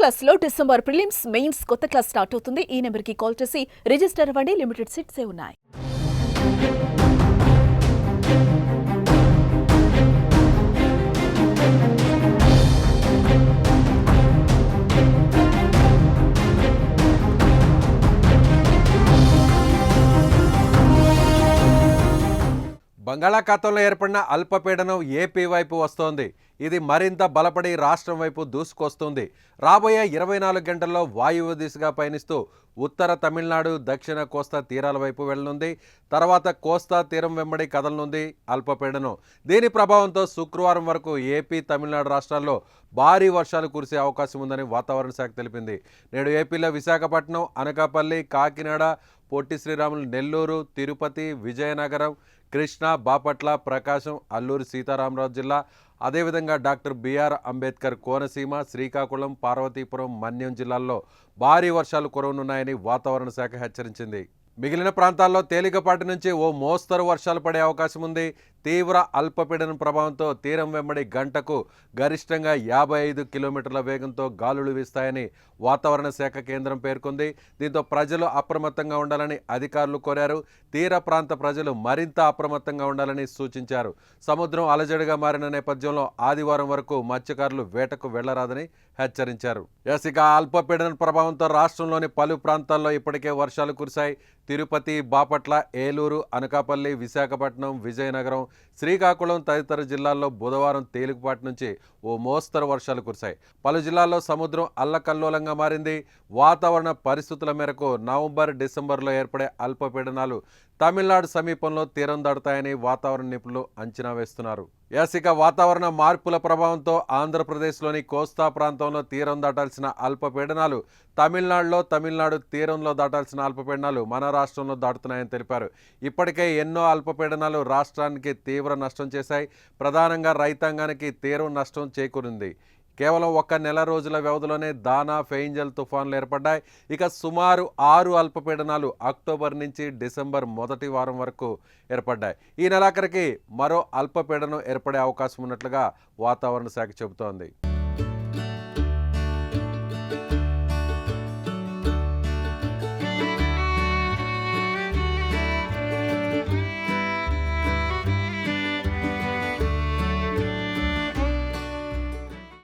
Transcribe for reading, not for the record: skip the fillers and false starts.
క్లాస్లో December prelims mains కొత్త class start అవుతుంది. ఈ నెంబర్కి కాల్ చేసి రిజిస్టర్ అవ్వండి. లిమిటెడ్ సీట్సే ఉన్నాయి. బంగాళాఖాతంలో ఏర్పడిన అల్పపీడనం ఏపీ వైపు వస్తోంది. ఇది మరింత బలపడి రాష్ట్రం వైపు దూసుకొస్తుంది. రాబోయే 24 గంటల్లో వాయువ్య దిశగా పయనిస్తూ ఉత్తర తమిళనాడు, దక్షిణ కోస్తా తీరాల వైపు వెళ్లనుంది. తర్వాత కోస్తా తీరం వెంబడి కదలనుంది అల్పపీడనం. దీని ప్రభావంతో శుక్రవారం వరకు ఏపీ, తమిళనాడు రాష్ట్రాల్లో భారీ వర్షాలు కురిసే అవకాశం ఉందని వాతావరణ శాఖ తెలిపింది. నేడు ఏపీలో విశాఖపట్నం, అనకాపల్లి, కాకినాడ, పొట్టి శ్రీరాములు, నెల్లూరు, తిరుపతి, విజయనగరం, కృష్ణా, బాపట్ల, ప్రకాశం, అల్లూరి సీతారామరాజు జిల్లా, అదేవిధంగా డాక్టర్ బిఆర్ అంబేద్కర్ కోనసీమ, శ్రీకాకుళం, పార్వతీపురం, మన్యం జిల్లాల్లో భారీ వర్షాలు కురవనున్నాయని వాతావరణ శాఖ హెచ్చరించింది. మిగిలిన ప్రాంతాల్లో తేలికపాటి నుంచి ఓ మోస్తరు వర్షాలు పడే అవకాశం ఉంది. తీవ్ర అల్పపీడనం ప్రభావంతో తీరం వెంబడి గంటకు గరిష్టంగా 55 కిలోమీటర్ల వేగంతో గాలులు వీస్తాయని వాతావరణ శాఖ కేంద్రం పేర్కొంది. దీంతో ప్రజలు అప్రమత్తంగా ఉండాలని అధికారులు కోరారు. తీర ప్రాంత ప్రజలు మరింత అప్రమత్తంగా ఉండాలని సూచించారు. సముద్రం అలజడిగా మారిన నేపథ్యంలో ఆదివారం వరకు మత్స్యకారులు వేటకు వెళ్లరాదని హెచ్చరించారు. ఇక అల్పపీడనం ప్రభావంతో రాష్ట్రంలోని పలు ప్రాంతాల్లో ఇప్పటికే వర్షాలు కురిశాయి. తిరుపతి, బాపట్ల, ఏలూరు, అనకాపల్లి, విశాఖపట్నం, విజయనగరం, శ్రీకాకుళం తదితర జిల్లాల్లో బుధవారం తేలికపాటి నుంచి ఓ మోస్తరు వర్షాలు కురిశాయి. పలు జిల్లాల్లో సముద్రం అల్లకల్లోలంగా మారింది. వాతావరణ పరిస్థితుల మేరకు నవంబర్, డిసెంబర్లో ఏర్పడే అల్పపీడనాలు తమిళనాడు సమీపంలో తీరం దాటుతాయని వాతావరణ నిపుణులు అంచనా వేస్తున్నారు. ఇక వాతావరణ మార్పుల ప్రభావంతో ఆంధ్రప్రదేశ్లోని కోస్తా ప్రాంతంలో తీరం దాటాల్సిన అల్పపీడనాలు తమిళనాడు తీరంలో దాటాల్సిన అల్పపీడనాలు మన రాష్ట్రంలో దాటుతున్నాయని తెలిపారు. ఇప్పటికే ఎన్నో అల్పపీడనాలు రాష్ట్రానికి తీవ్ర నష్టం చేశాయి. ప్రధానంగా రైతాంగానికి తీవ్ర నష్టం చేకూరింది. కేవలం 1 నెల రోజుల వ్యవధిలోనే దానా, ఫెయింజల్ తుఫాన్లు ఏర్పడ్డాయి. ఇక సుమారు 6 అల్పపీడనాలు అక్టోబర్ నుంచి డిసెంబర్ మొదటి వారం వరకు ఏర్పడ్డాయి. ఈ నెలాఖరికి మరో అల్పపీడనం ఏర్పడే అవకాశం ఉన్నట్లుగా వాతావరణ శాఖ చెబుతోంది.